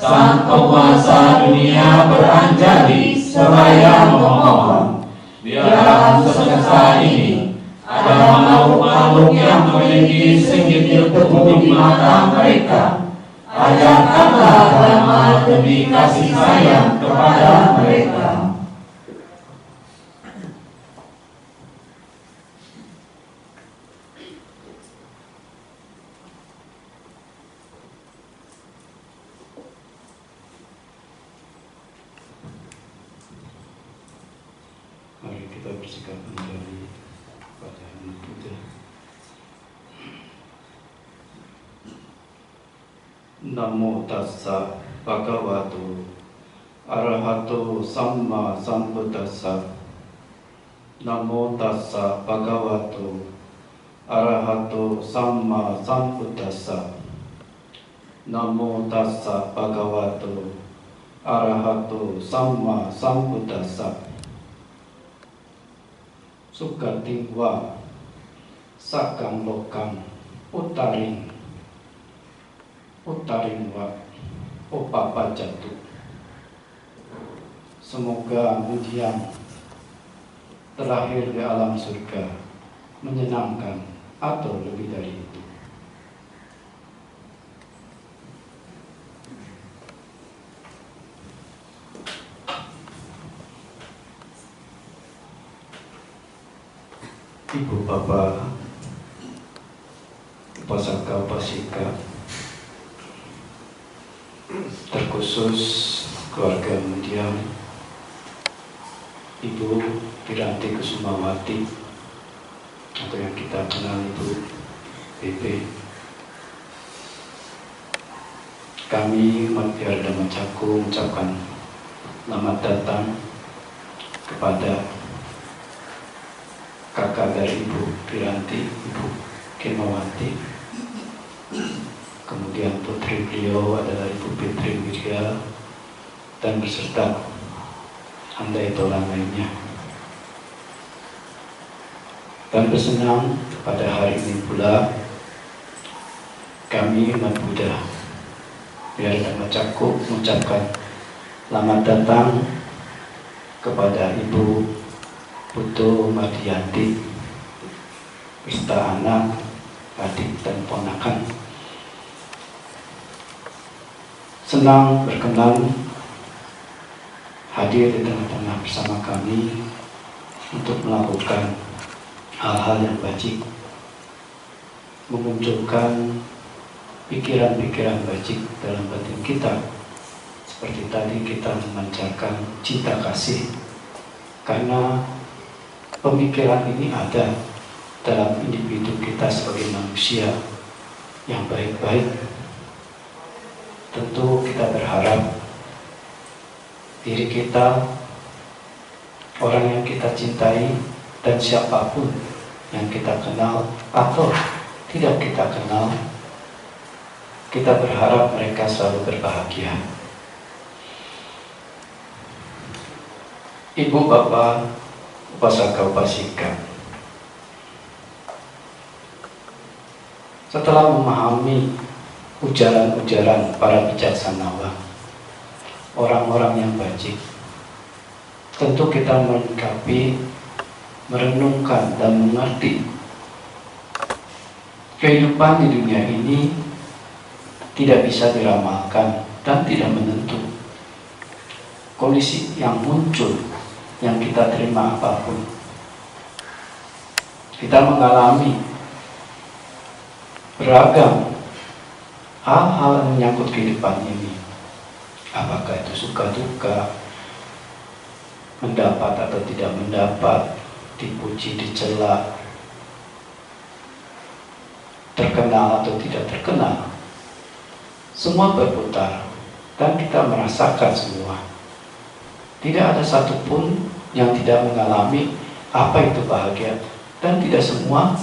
Sang penguasa dunia beranjali seraya memohon, biar semesta ini ada makhluk-makhluk yang memiliki segitir tubuh di mata mereka. Ajarkanlah agama demi kasih sayang kepada mereka. Mari kita bersikap menjadi pada Anak Buddha. Namo tassa bhagavato arahato samma sambuddhassa. Namo tassa bhagavato arahato samma sambuddhassa. Namo tassa bhagavato arahato samma sambuddhassa. Sugating wa sakang lokang utaring wa upapa jatuh. Semoga mendiam terlahir di alam surga menyenangkan atau lebih dari itu. Ibu Bapak, Upasaka Upasika, terkhusus keluarga mendiang Ibu Piranti Kusumawati atau yang kita kenal Ibu BP. Kami umat Biara Dhamma Cakku mengucapkan selamat datang kepada kakak dari Ibu Piranti, Ibu Kemawati. Kemudian putri beliau adalah Ibu Fitri Wirya dan beserta andai tolan lainnya. Dan bersenang pada hari ini pula kami umat Buddha Biara Dhamma Cakku mengucapkan selamat datang kepada Ibu Putu Madianti beserta anak, adik dan ponakan. Senang berkenan hadir di tengah-tengah bersama kami untuk melakukan hal-hal yang bajik, memunculkan pikiran-pikiran bajik dalam batin kita. Seperti tadi kita memancarkan cinta kasih, karena pemikiran ini ada dalam individu kita sebagai manusia yang baik-baik. Tentu kita berharap diri kita, orang yang kita cintai, dan siapapun yang kita kenal atau tidak kita kenal, kita berharap mereka selalu berbahagia. Ibu, Bapak, Upasaka Upasika, setelah memahami ujaran-ujaran para bijaksanawa, orang-orang yang bajik, tentu kita melengkapi, merenungkan dan mengerti kehidupan di dunia ini tidak bisa diramalkan dan tidak menentu. Kondisi yang muncul, yang kita terima apapun, kita mengalami beragam hal-hal yang menyangkut kehidupan ini. Apakah itu suka duka, mendapat atau tidak mendapat, dipuji, dicela, terkenal atau tidak terkenal, semua berputar dan kita merasakan semua. Tidak ada satupun yang tidak mengalami apa itu bahagia, dan tidak semua,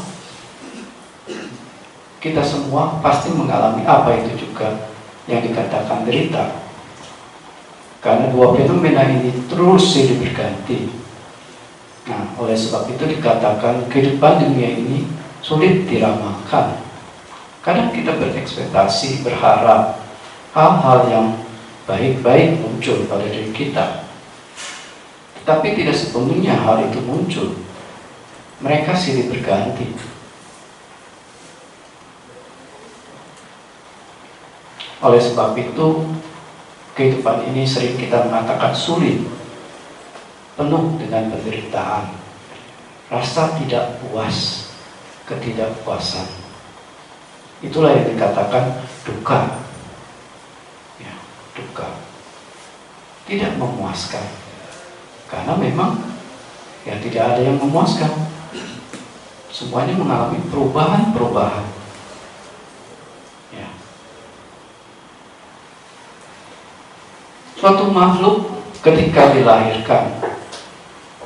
kita semua pasti mengalami apa itu juga yang dikatakan derita. Karena dua fenomena ini terus silih berganti. Nah, oleh sebab itu dikatakan kehidupan dunia ini sulit diramalkan. Kadang kita berekspektasi, berharap hal-hal yang baik-baik muncul pada diri kita. Tetapi tidak sepenuhnya hal itu muncul. Mereka silih berganti. Oleh sebab itu, kehidupan ini sering kita mengatakan sulit, penuh dengan penderitaan, rasa tidak puas, ketidakpuasan. Itulah yang dikatakan duka. Ya, duka. Tidak memuaskan. Karena memang ya tidak ada yang memuaskan. Semuanya mengalami perubahan-perubahan. Ya. Suatu makhluk ketika dilahirkan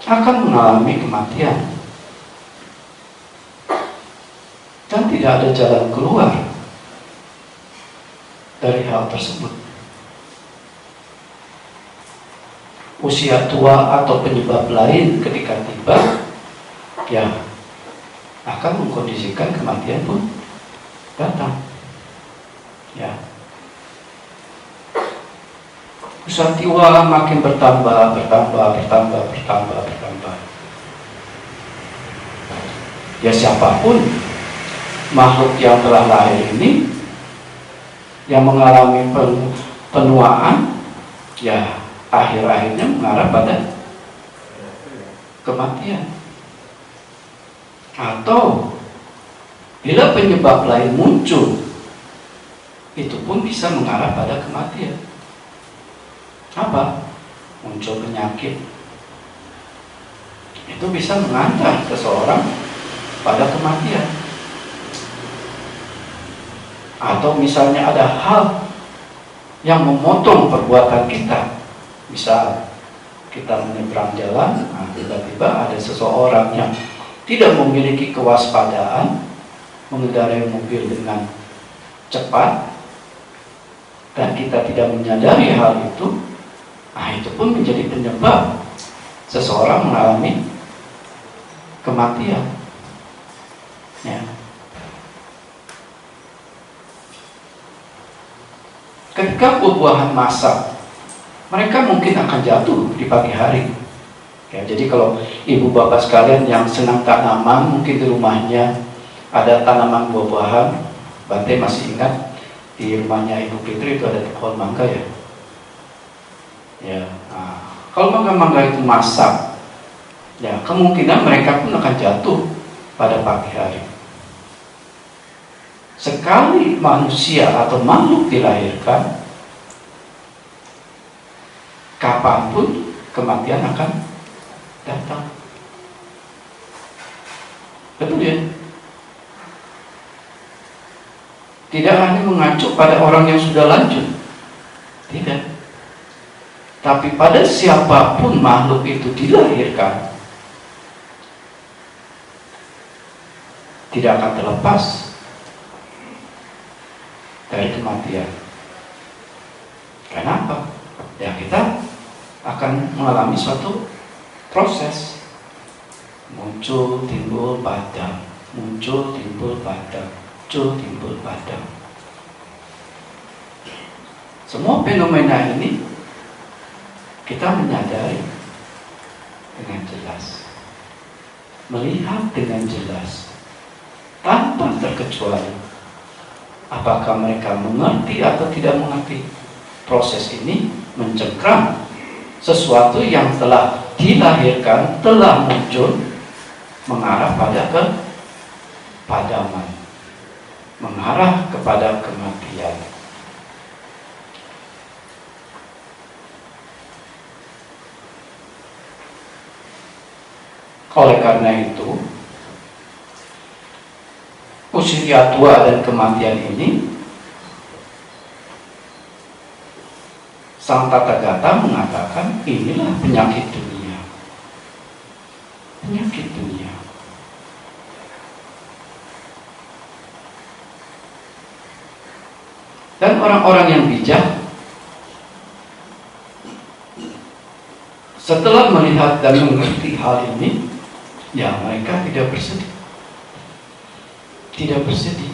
akan mengalami kematian. Dan tidak ada jalan keluar dari hal tersebut. Usia tua atau penyebab lain ketika tiba, ya akan mengkondisikan kematian pun datang. Ya. Usia tua makin bertambah. Ya siapapun makhluk yang telah lahir ini yang mengalami penuaan, ya akhir-akhirnya mengarah pada kematian. Atau bila penyebab lain muncul, itu pun bisa mengarah pada kematian. Apa? Muncul penyakit. Itu bisa mengantar seseorang pada kematian. Atau misalnya ada hal yang memotong perbuatan kita. Misal kita menyeberang jalan, tiba-tiba ada seseorang yang tidak memiliki kewaspadaan, mengendarai mobil dengan cepat, dan kita tidak menyadari hal itu, itu pun menjadi penyebab seseorang mengalami kematian. Ya. Ketika buah-buahan masak, mereka mungkin akan jatuh di pagi hari. Ya, jadi kalau ibu bapak sekalian yang senang tanaman, mungkin di rumahnya ada tanaman buah-buahan. Bante masih ingat di rumahnya Ibu Fitri itu ada pohon mangga ya. Ya, kalau mangga-mangga itu masak, ya kemungkinan mereka pun akan jatuh pada pagi hari. Sekali manusia atau makhluk dilahirkan, kapanpun kematian akan datang. Betul ya? Tidak hanya mengacu pada orang yang sudah lanjut, tidak. Tapi pada siapapun makhluk itu dilahirkan, tidak akan terlepas dari kematian. Kenapa? Ya kita akan mengalami suatu proses. Muncul, timbul, padam. Muncul, timbul, padam. Muncul, timbul, padam. Semua fenomena ini kita menyadari dengan jelas, melihat dengan jelas, tanpa terkecuali. Apakah mereka mengerti atau tidak mengerti? Proses ini mencengkram sesuatu yang telah dilahirkan, telah muncul, mengarah pada kepadaman, mengarah kepada kematian. Oleh karena itu, usia tua dan kematian ini, Sang Tathagata mengatakan inilah penyakit dunia. Penyakit dunia. Dan orang-orang yang bijak setelah melihat dan mengerti hal ini, ya mereka tidak bersedih. Tidak bersedih.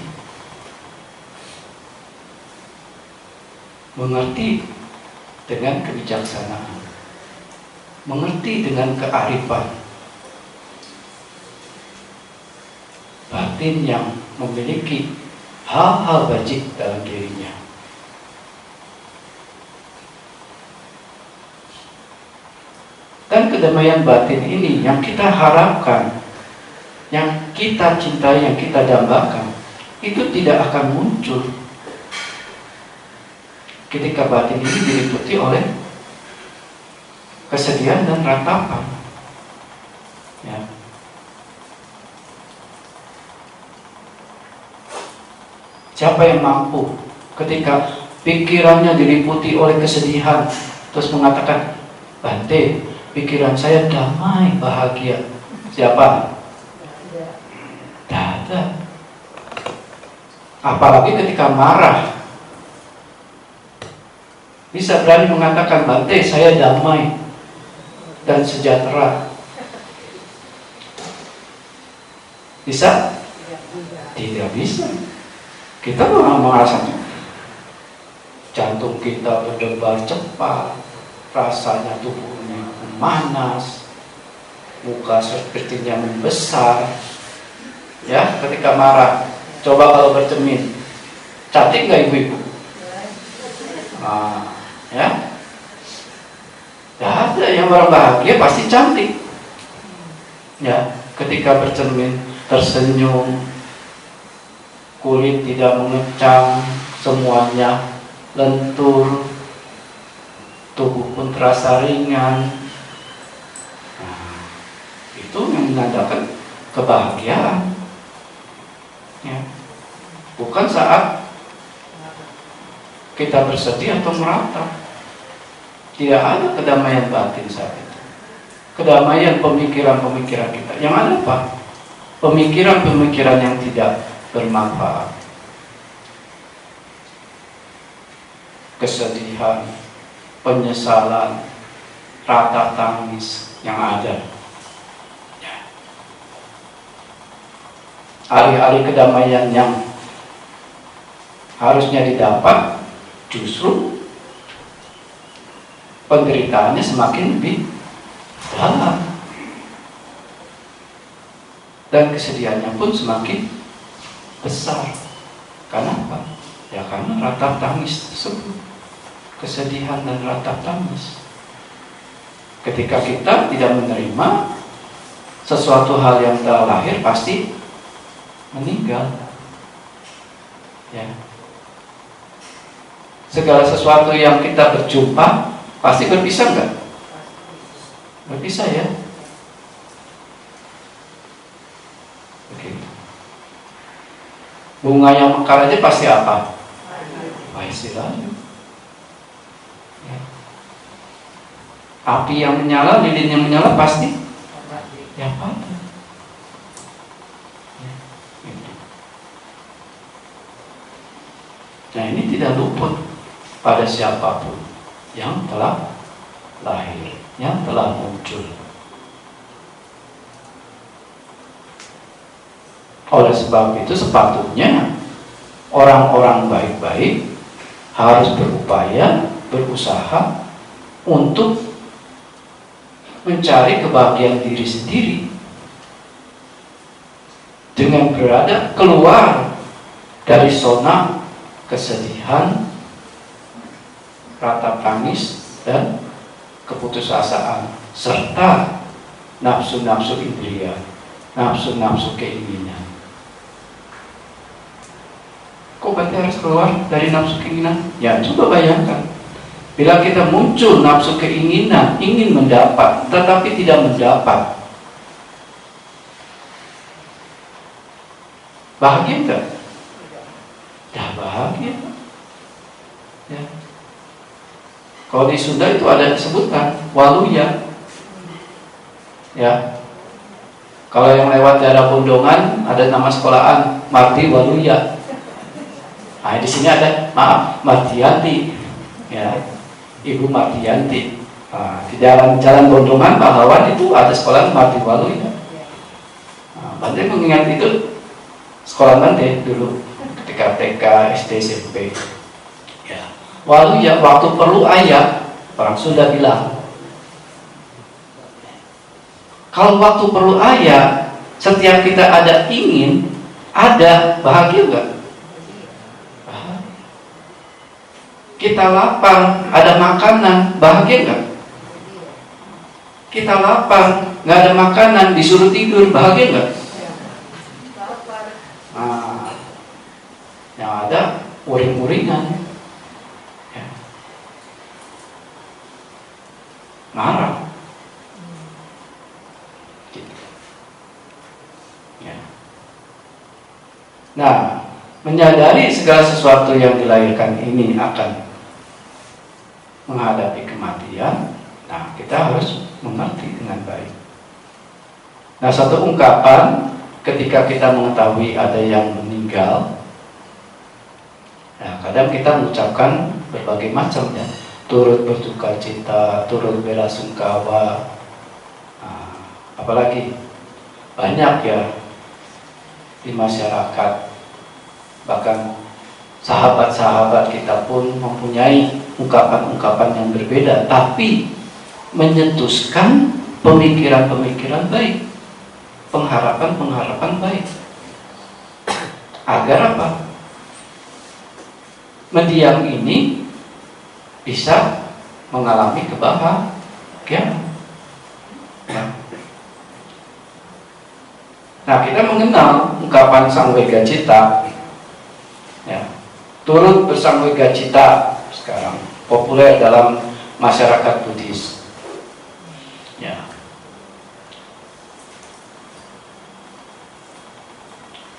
Mengerti dengan kebijaksanaan, mengerti dengan kearifan, batin yang memiliki hal-hal bajik dalam dirinya. Dan kedamaian batin ini yang kita harapkan, yang kita cintai, yang kita dambakan, itu tidak akan muncul ketika batin ini diliputi oleh kesedihan dan ratapan. Ya. Siapa yang mampu ketika pikirannya diliputi oleh kesedihan terus mengatakan, Bante, pikiran saya damai, bahagia. Siapa? Tidak ada. Apalagi ketika marah, bisa berani mengatakan, Bante, saya damai dan sejahtera. Bisa? Tidak bisa. Kita merasakan jantung kita berdebar cepat, rasanya tubuhnya memanas, muka sepertinya membesar. Ya, ketika marah, coba kalau bercermin, cantik nggak ibu-ibu? Nah, ya, tidak ada yang orang bahagia pasti cantik. Ya, ketika bercermin, tersenyum, kulit tidak mengecang, semuanya lentur, tubuh pun terasa ringan. Nah, itu yang menandakan kebahagiaan. Ya. Bukan saat kita bersedih atau meratap. Tidak ada kedamaian batin saat itu. Kedamaian pemikiran-pemikiran kita. Yang ada apa? Pemikiran-pemikiran yang tidak bermanfaat, kesedihan, penyesalan, rata tangis yang ada. Alih-alih kedamaian yang harusnya didapat, justru penderitaannya semakin lebih dalam, dan kesedihannya pun semakin besar. Karena apa? Ya karena ratap tangis tersebut, kesedihan dan ratap tangis. Ketika kita tidak menerima sesuatu hal yang telah lahir, pasti meninggal. Ya. Segala sesuatu yang kita berjumpa pasti berpisah enggak? Berpisah ya. Begitu. Bunga yang mekar aja pasti apa? Pasti layu. Ya. Api yang menyala, lilin yang menyala pasti ya padam. Ya. Gitu. Nah, ini tidak luput pada siapapun yang telah lahir, yang telah muncul. Oleh sebab itu sepatutnya orang-orang baik-baik harus berupaya, berusaha untuk mencari kebahagiaan diri sendiri dengan berada keluar dari zona kesedihan, ratap tangis, dan keputusasaan, serta nafsu-nafsu indria, nafsu-nafsu keinginan. Kok berarti harus keluar dari nafsu keinginan? Ya, coba bayangkan, bila kita muncul nafsu keinginan, ingin mendapat, tetapi tidak mendapat, bahagia enggak? Tidak bahagia. Ya. Kalau di Sunda itu ada disebutkan waluya. Ya. Kalau yang lewat daerah Bondongan ada nama sekolahan Marti Waluya. Nah, di sini ada, maaf, Martianti. Ya. Ibu Martianti. Nah, di jalan Bondongan Pahlawan itu ada sekolah Marti Waluya. Nah, Bante mengingat itu sekolah Bante dulu ketika TK, SD, SMP. Ya. Waluya waktu perlu ayah Orang Sunda bilang, kalau waktu perlu ayah, setiap kita ada ingin, ada bahagia enggak? Kita lapar, ada makanan, bahagia enggak? Kita lapar, nggak ada makanan, disuruh tidur, bahagia enggak? Nah, yang ada uring-uringan, ya. Marah. Ya. Nah, menyadari segala sesuatu yang dilahirkan ini akan menghadapi kematian, nah kita harus mengerti dengan baik. Nah, satu ungkapan ketika kita mengetahui ada yang meninggal, nah kadang kita mengucapkan berbagai macam ya, turut berduka cita, turut belasungkawa, nah, apalagi banyak ya di masyarakat, bahkan sahabat-sahabat kita pun mempunyai ungkapan-ungkapan yang berbeda, tapi menyetuskan pemikiran-pemikiran baik, pengharapan-pengharapan baik. Agar apa? Mendiang ini bisa mengalami kebahagiaan. Nah, kita mengenal ungkapan Sangwega Cita, ya, turut bersangwega cita sekarang populer dalam masyarakat Buddhis. Ya.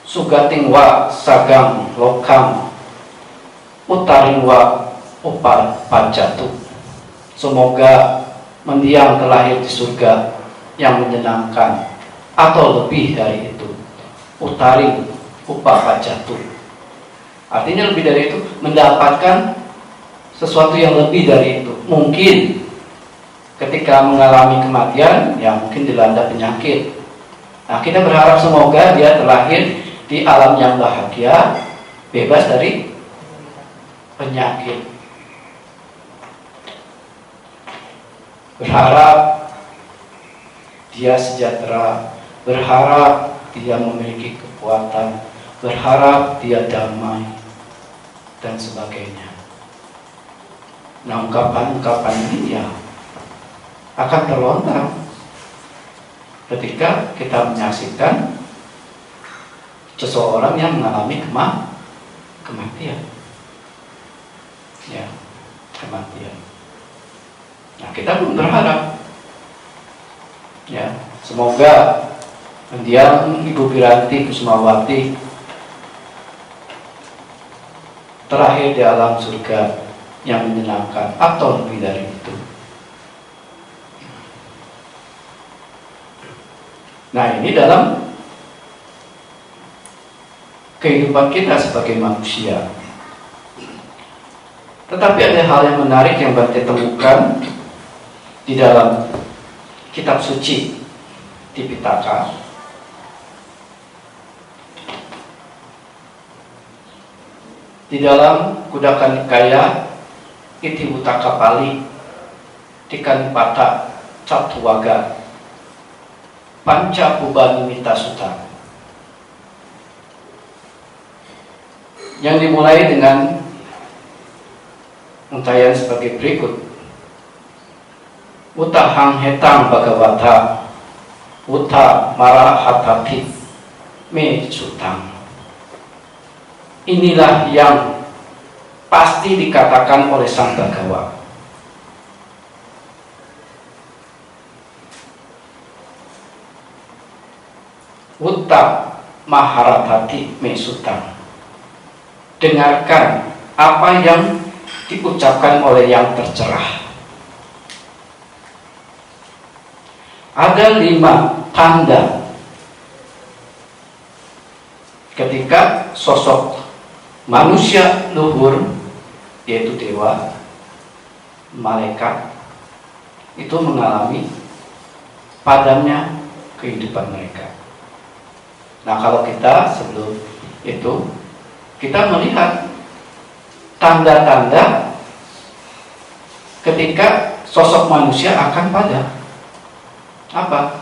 Sugating wa sagang lokam utaring wa upar panjatu. Semoga mendiang terlahir di surga yang menyenangkan atau lebih dari itu. Utaring upar panjatu. Artinya lebih dari itu, mendapatkan sesuatu yang lebih dari itu. Mungkin ketika mengalami kematian, ya mungkin dilanda penyakit. Nah, kita berharap semoga dia terlahir di alam yang bahagia, bebas dari penyakit. Berharap dia sejahtera, berharap dia memiliki kekuatan, berharap dia damai, dan sebagainya. Nah, ungkapan-ungkapan ini ya akan terlontar ketika kita menyaksikan seseorang yang mengalami kematian. Ya, kematian. Nah, kita pun berharap ya, semoga mendiang Ibu Piranti Kusumawati terlahir di alam surga yang menyenangkan atau lebih dari itu. Nah, ini dalam kehidupan kita sebagai manusia. Tetapi ada hal yang menarik yang Bante temukan di dalam kitab suci Tipitaka. Di dalam Kudaka Nikaya Itiwutaka Pali Tikanipata Catuwaga Panca Pubanimita Sutta, yang dimulai dengan untayan sebagai berikut. Utahang hetang Bhagavata Uta Marahatati Me Sutang. Inilah yang pasti dikatakan oleh Sang Bhagawa. Utta Maharatati Me Sutang. Dengarkan apa yang diucapkan oleh yang tercerah. Ada 5 tanda ketika sosok manusia luhur, yaitu dewa, malaikat, itu mengalami padamnya kehidupan mereka. Nah, kalau kita sebelum itu, kita melihat tanda-tanda ketika sosok manusia akan pada apa?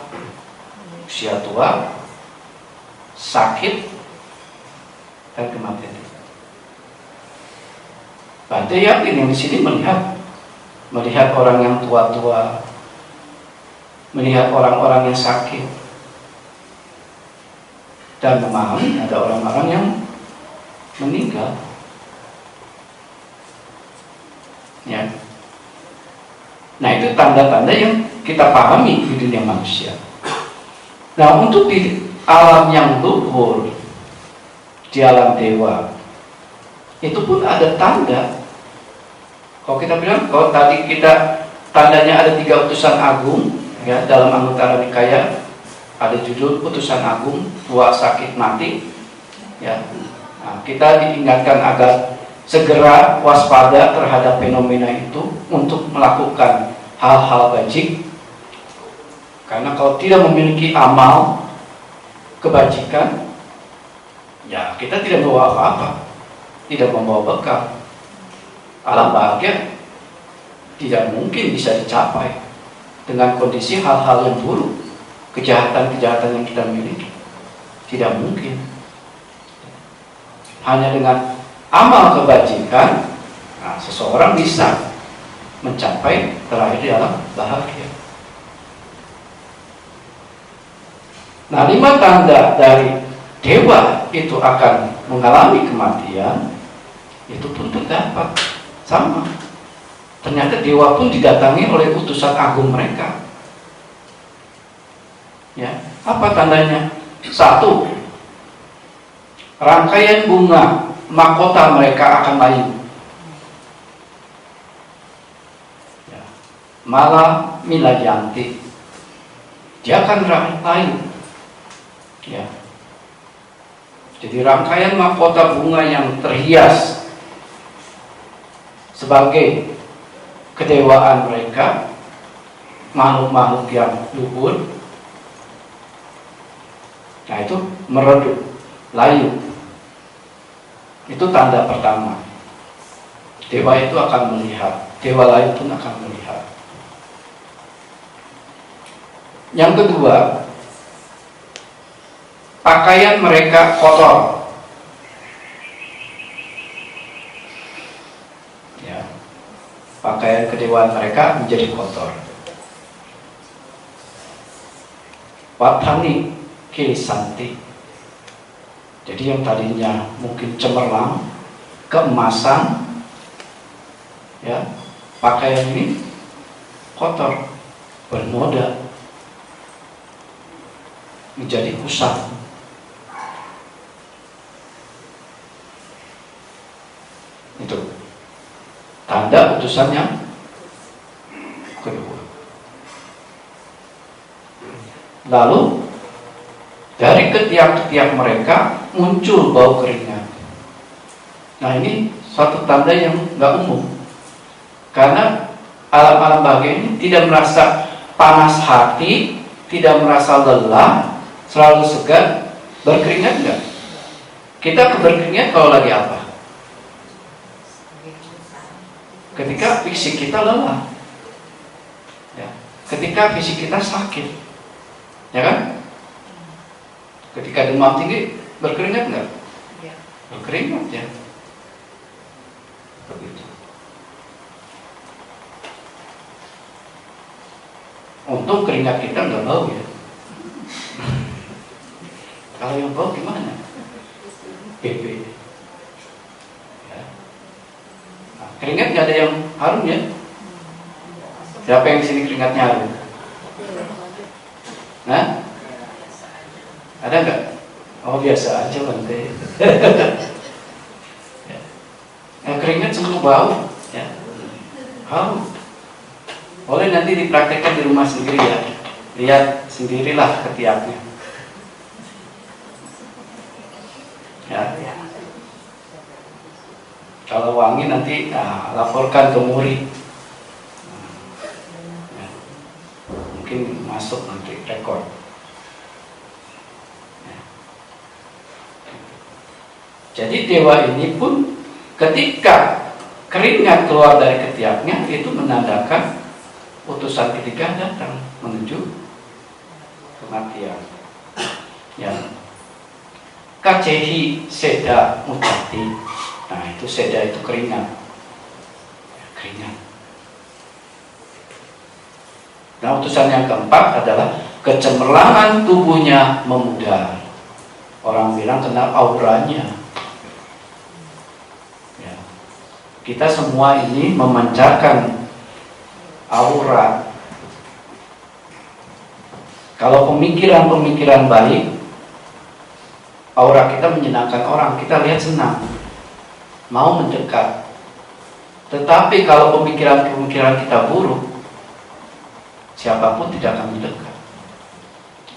Usia tua, sakit, dan kematian. Bante yakin yang di sini melihat orang yang tua-tua, melihat orang-orang yang sakit, dan memahami ada orang-orang yang meninggal. Ya. Nah, itu tanda-tanda yang kita pahami di dunia manusia. Nah, untuk di alam yang luhur, di alam dewa, itu pun ada tanda. Kalau kita bilang, kalau tadi kita tandanya ada 3 utusan agung, ya, dalam Anguttara Nikaya ada judul utusan agung, tua, sakit, mati. Ya, nah, kita diingatkan agar segera waspada terhadap fenomena itu untuk melakukan hal-hal bajik. Karena kalau tidak memiliki amal kebajikan, ya kita tidak membawa apa-apa, tidak membawa bekal. Alam bahagia tidak mungkin bisa dicapai dengan kondisi hal-hal yang buruk, kejahatan-kejahatan yang kita miliki. Tidak mungkin. Hanya dengan amal kebajikan, nah, seseorang bisa mencapai terakhir di alam bahagia. Nah, 5 tanda dari dewa itu akan mengalami kematian, itu pun terdapat. Sama. Ternyata dewa pun didatangi oleh utusan agung mereka. Ya, apa tandanya? 1. Rangkaian bunga mahkota mereka akan layu. Ya. Mala Milayanti, dia akan layu. Ya. Jadi rangkaian mahkota bunga yang terhias sebagai kedewaan mereka, makhluk-makhluk yang luhur, nah itu meredup, layu. Itu tanda pertama. Dewa itu akan melihat, dewa lain pun akan melihat. Yang kedua, pakaian mereka kotor. Ya, pakaian kedewaan mereka menjadi kotor. Watani Kilisanti. Jadi yang tadinya mungkin cemerlang, keemasan, ya, pakaian ini kotor, bernoda, menjadi kusam. Itu tanda utusan yang kedua. Lalu dari ketiak-ketiak mereka muncul bau keringat. Nah, ini suatu tanda yang nggak umum, karena alam-alam bahagia ini tidak merasa panas hati, tidak merasa lelah, selalu segar. Berkeringat nggak? Kita berkeringat kalau lagi apa? Ketika fisik kita lelah, ya. Ketika fisik kita sakit, ya kan? Ketika demam tinggi, berkeringat nggak? Ya. Berkeringat, ya. Begitu. Untung keringat kita nggak bau, ya. Kalau yang bau gimana? BB. Ya. Nah, keringat nggak ada yang harum, ya. Siapa yang sini keringatnya harum? Nah? Ada nggak? Oh, biasa aja Bante. Ya. Yang keringat semua bau, ya. Harum. Boleh nanti dipraktekkan di rumah sendiri, ya. Lihat sendirilah ketiaknya. Ya. Kalau wangi nanti laporkan ke murid. Ya. Mungkin masuk nanti rekor. Ya. Jadi dewa ini pun ketika keringat keluar dari ketiaknya, itu menandakan utusan ketiga datang menuju kematian. Ya. Kacehi seda mujati. Nah, itu seda itu keringat. Keringat. Nah, utusan yang keempat adalah kecemerlangan tubuhnya memudar. Orang bilang kena auranya. Ya. Kita semua ini memancarkan aura. Kalau pemikiran-pemikiran baik, aura kita menyenangkan orang, kita lihat senang, mau mendekat. Tetapi kalau pemikiran-pemikiran kita buruk, siapapun tidak akan mendekat.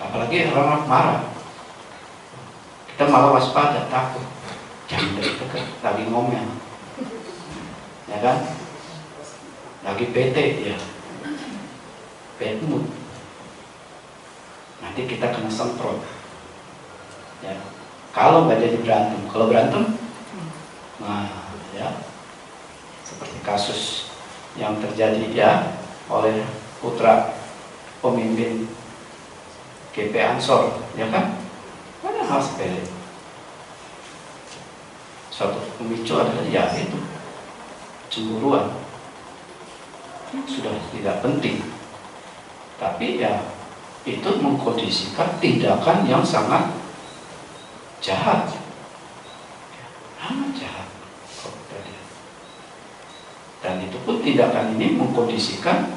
Apalagi orang marah, kita malah waspada, takut, jangan dekat, lagi ngomel, ya kan? Lagi bete dia, bad mood. Nanti kita kena semprot. Ya. Kalau nggak jadi berantem, kalau berantem, nah, ya, seperti kasus yang terjadi ya oleh putra pemimpin GP Ansor, ya kan? Ada hal sepele. Suatu pemicu adalah ya itu cemburuan, sudah tidak penting, tapi ya itu mengkondisikan tindakan yang sangat jahat, amat jahat. Dan itu pun tindakan ini mengkondisikan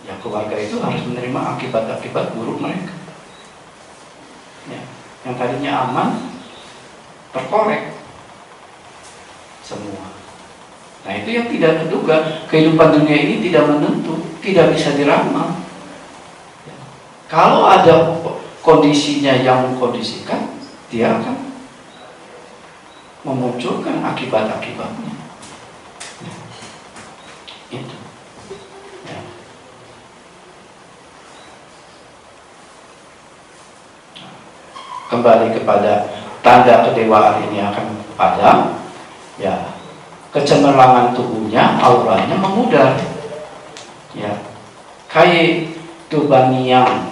ya keluarga itu harus menerima akibat-akibat buruk mereka. Ya, yang tadinya aman terkorek semua. Nah, itu yang tidak terduga. Kehidupan dunia ini tidak menentu, tidak bisa diramal. Ya. Kalau ada kondisinya yang mengkondisikan, dia akan memunculkan akibat-akibatnya. Ya. Itu. Ya. Kembali kepada tanda kedewaan ini akan padam, ya, kecemerlangan tubuhnya, auranya memudar. Ya, kai tubaniyang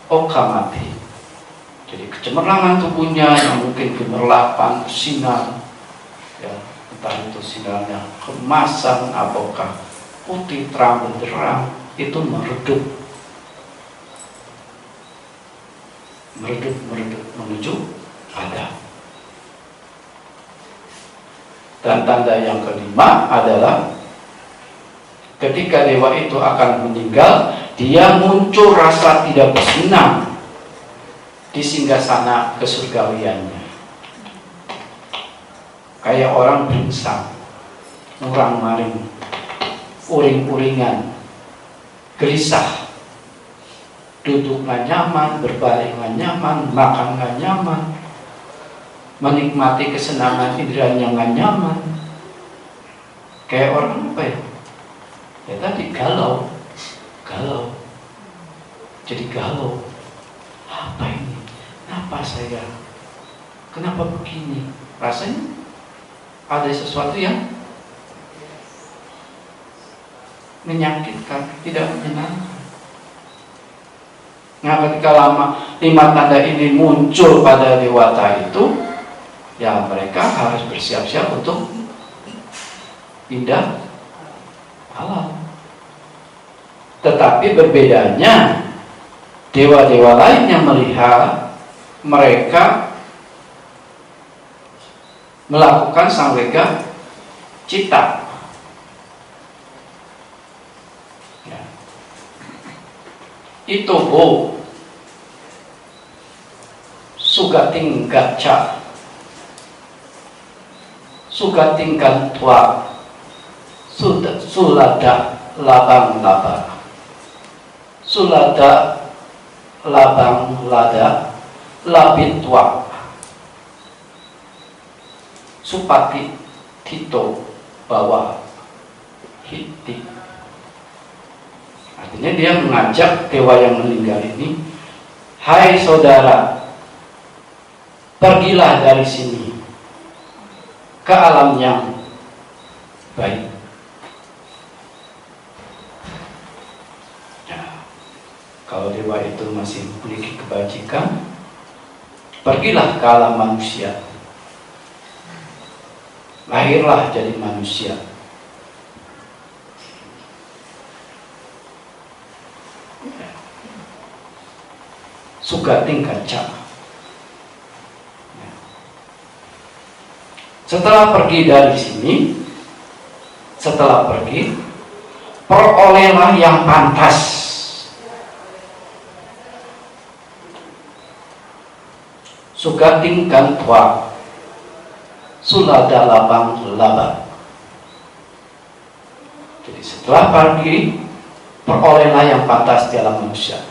okamati. Jadi kecemerlangan tubuhnya yang mungkin gemerlapan, sinar, ya, entah itu sinarnya kemasan ataukah putih terang benderang, itu meredup menuju padam. Dan tanda yang kelima adalah ketika dewa itu akan meninggal, dia muncul rasa tidak bersenang di singgasana kesurgawiannya. Kayak orang beringsang, murang-maring, uring-uringan, gelisah, duduk nggak nyaman, berbalik nggak nyaman, makan nggak nyaman, menikmati kesenangan indranya nggak nyaman. Kayak orang apa ya? Ya tadi galau, jadi galau. Apa ini? Kenapa saya? Kenapa begini? Rasanya ada sesuatu yang menyakitkan, tidak menyenangkan. Nah, ketika lima tanda ini muncul pada dewata itu, ya mereka harus bersiap-siap untuk pindah alam. Tetapi berbedanya, dewa-dewa lain yang melihat mereka melakukan samvega cita. Ya. Itu sugating gacha, sugating gantwa, sulada labang laba, sulada labang lada, labitwa, supati tito bawa hiti. Artinya dia mengajak dewa yang meninggal ini, hai saudara, pergilah dari sini ke alam yang baik. Kalau dewa itu masih memiliki kebajikan, pergilah ke alam manusia. Lahirlah jadi manusia. Sugating kaca. Setelah pergi dari sini, perolehlah yang pantas. Sugating gantwa, sulada labang laba. Jadi setelah pergi, perolehlah yang pantas di alam manusia.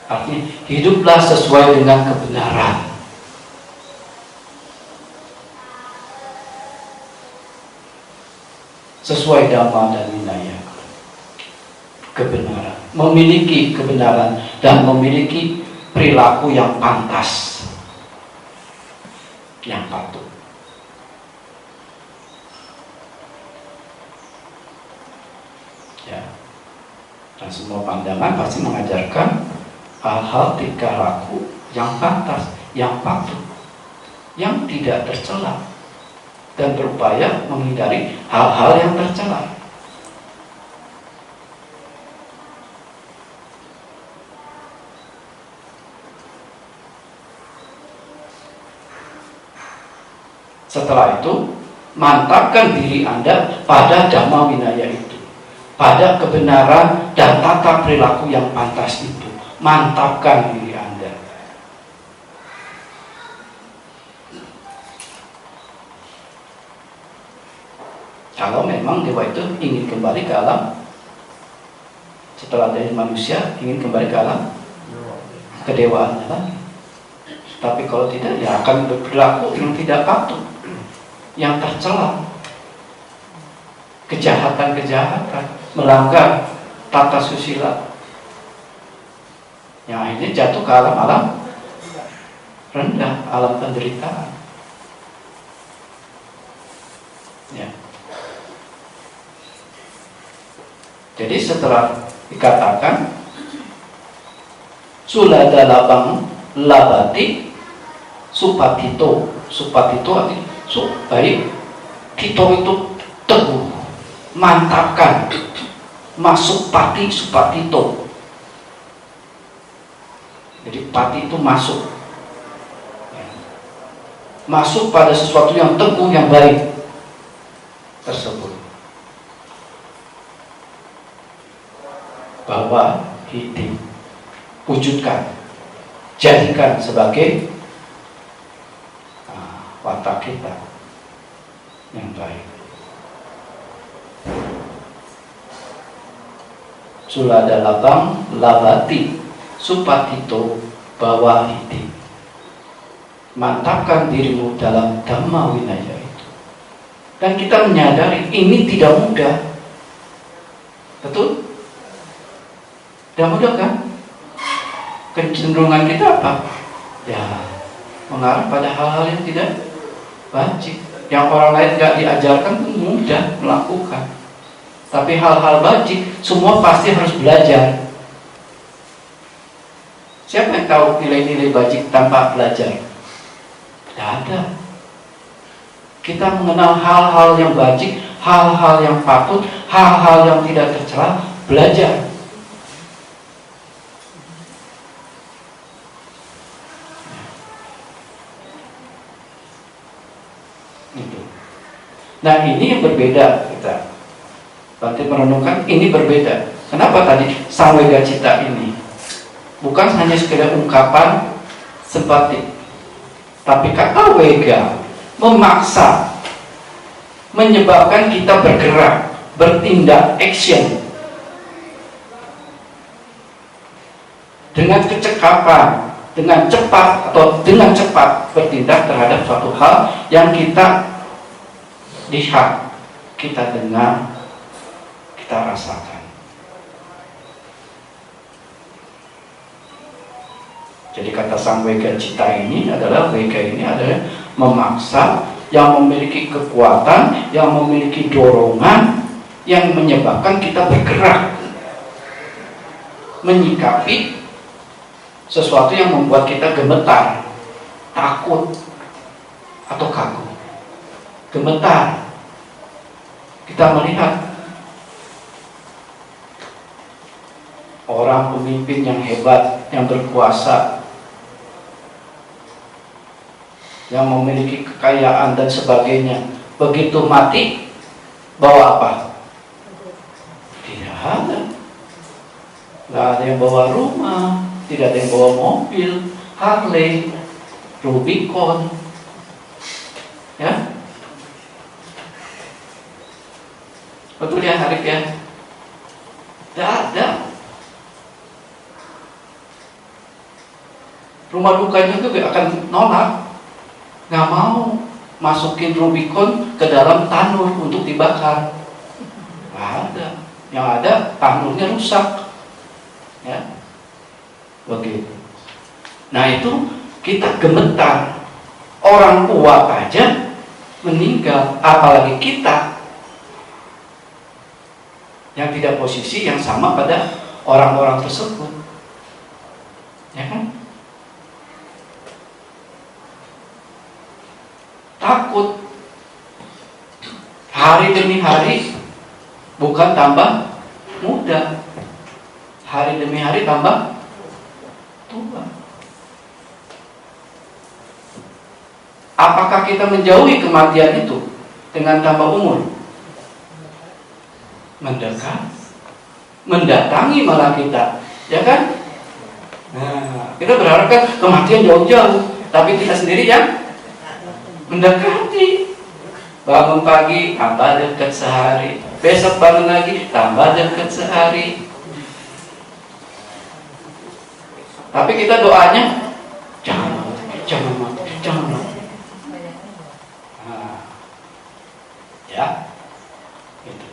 Artinya hiduplah sesuai dengan kebenaran. Sesuai dhamma dan vinaya. Kebenaran. Memiliki kebenaran dan memiliki perilaku yang pantas. Yang patuh. Ya. Dan semua pandangan pasti mengajarkan hal-hal tingkah laku yang pantas, yang patuh, yang tidak tercela, dan berupaya menghindari hal-hal yang tercela. Setelah itu, mantapkan diri Anda pada dhamma vinaya itu, pada kebenaran dan tata perilaku yang pantas itu. Mantapkan diri Anda. Kalau memang dewa itu ingin kembali ke alam, setelah dari manusia ingin kembali ke alam kedewaannya lagi. Tapi kalau tidak, ya akan berperilaku yang tidak patuh, yang tercela, kejahatan-kejahatan, melanggar tata susila, yang akhirnya jatuh ke alam-alam rendah, alam penderitaan. Ya. Jadi setelah dikatakan sulada labang labati supatito, supatito artinya baik, tito itu teguh, mantapkan, masuk pati supatito. Jadi pati itu masuk, masuk pada sesuatu yang teguh, yang baik tersebut. Bahwa hidup, wujudkan, jadikan sebagai watak kita yang baik. Sulada labang labati supatito bawa hidup. Mantapkan dirimu dalam dhamma vinaya itu. Dan kita menyadari ini tidak mudah. Betul? Tidak mudah kan? Kecenderungan kita apa? Ya, mengarah pada hal-hal yang tidak wajib. Yang orang lain tidak diajarkan pun mudah melakukan. Tapi hal-hal wajib semua pasti harus belajar. Siapa yang tahu nilai-nilai wajib tanpa belajar? Tidak ada. Kita mengenal hal-hal yang wajib, hal-hal yang patut, hal-hal yang tidak tercela, belajar. Nah ini yang berbeda kita. Berarti merenungkan ini berbeda. Kenapa tadi samvega cita ini bukan hanya sekedar ungkapan sebatik, tapi kata wega memaksa, menyebabkan kita bergerak, bertindak, action dengan kecekapan, dengan cepat atau dengan cepat bertindak terhadap suatu hal yang kita lihat, kita dengar, kita rasakan. Jadi kata samvega cita ini adalah memaksa, yang memiliki kekuatan, yang memiliki dorongan, yang menyebabkan kita bergerak, menyikapi sesuatu yang membuat kita gemetar, takut, atau kagum. Gemetar. Kita melihat orang pemimpin yang hebat, yang berkuasa, yang memiliki kekayaan dan sebagainya. Begitu mati, bawa apa? Tidak ada. Tidak ada yang bawa rumah, tidak ada yang bawa mobil, Harley, Rubicon, ya. Betul ya, Arif ya? Tidak ada. Rumah dukanya juga akan nolak, nggak mau masukin Rubicon ke dalam tanur untuk dibakar. Nggak ada. Yang ada tanurnya rusak, ya. Begitu. Nah itu kita gemetar. Orang tua aja meninggal, apalagi kita yang tidak posisi yang sama pada orang-orang tersebut, ya kan? Takut. Hari demi hari bukan tambah muda, hari demi hari tambah tua. Apakah kita menjauhi kematian itu dengan tambah umur? Mendekat, mendatangi malah kita, ya kan? Nah, kita berharap kan kematian jauh-jauh, tapi kita sendiri yang mendekati. Bangun pagi, tambah dekat sehari. Besok bangun lagi, tambah dekat sehari. Tapi kita doanya jangan mati. Nah, ya, gitu.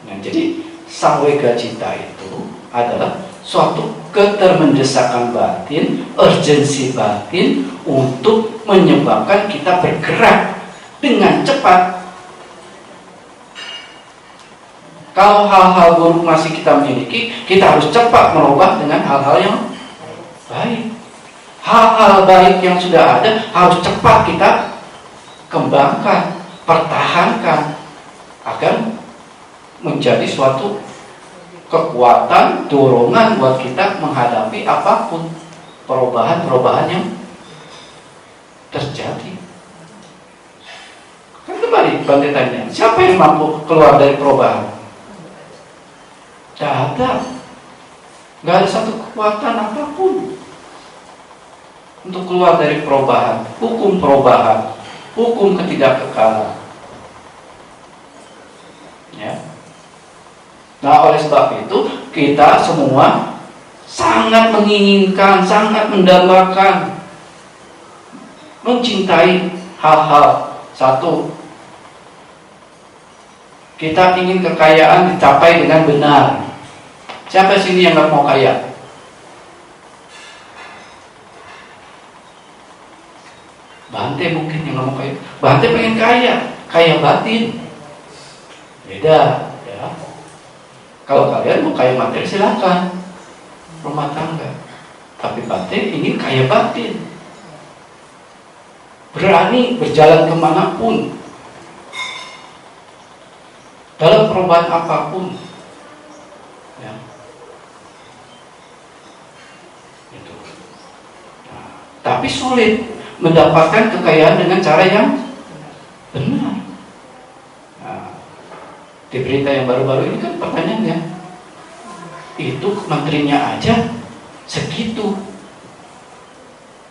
Nah, jadi samvega citta itu adalah suatu ketermendesakan batin, urgensi batin untuk menyebabkan kita bergerak dengan cepat. Kalau hal-hal buruk masih kita miliki, kita harus cepat merubah dengan hal-hal yang baik. Hal-hal baik yang sudah ada harus cepat kita kembangkan, pertahankan agar menjadi suatu kekuatan, dorongan buat kita menghadapi apapun perubahan-perubahan yang terjadi. Kan kembali tanya, siapa yang mampu keluar dari perubahan? Tidak ada. Nggak ada satu kekuatan apapun untuk keluar dari perubahan, hukum ketidakkekalan. Ya. Nah, oleh sebab itu kita semua sangat menginginkan, sangat mendambakan, mencintai hal-hal. Satu, kita ingin kekayaan dicapai dengan benar. Siapa sini yang nggak mau kaya? Bante mungkin yang nggak mau kaya. Bante pengen kaya batin. Beda, ya. Kalau kalian mau kaya materi silakan, rumah tangga. Tapi Bante ingin kaya batin, berani berjalan kemanapun, dalam perubahan apapun, ya. Itu. Nah, tapi sulit mendapatkan kekayaan dengan cara yang benar. Nah, di berita yang baru-baru ini kan pertanyaannya, itu menterinya aja segitu,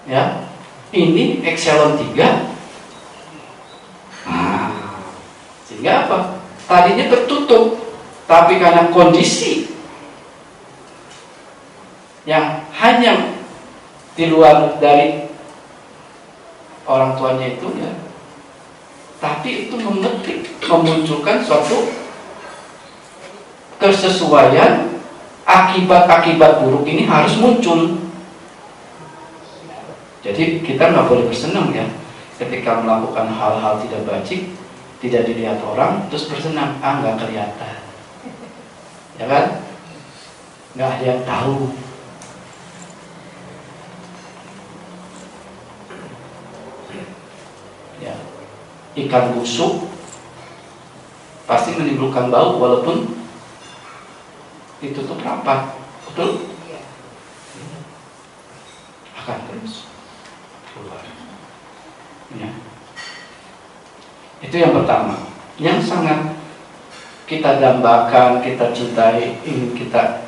ya. Ini Excelon 3. Nah, sehingga apa? Tadinya tertutup, tapi karena kondisi yang hanya di luar dari orang tuanya itu, ya, tapi itu memunculkan suatu kesesuaian. Akibat-akibat buruk ini harus muncul. Jadi kita nggak boleh bersenang, ya, ketika melakukan hal-hal tidak baik, tidak dilihat orang, terus bersenang, nggak kelihatan, ya kan? Nggak ada yang tahu. Ya, ikan busuk pasti menimbulkan bau walaupun ditutup rapat, betul? Akan terus keluar. Ya. Itu yang pertama, yang sangat kita dambakan, kita cintai, ingin kita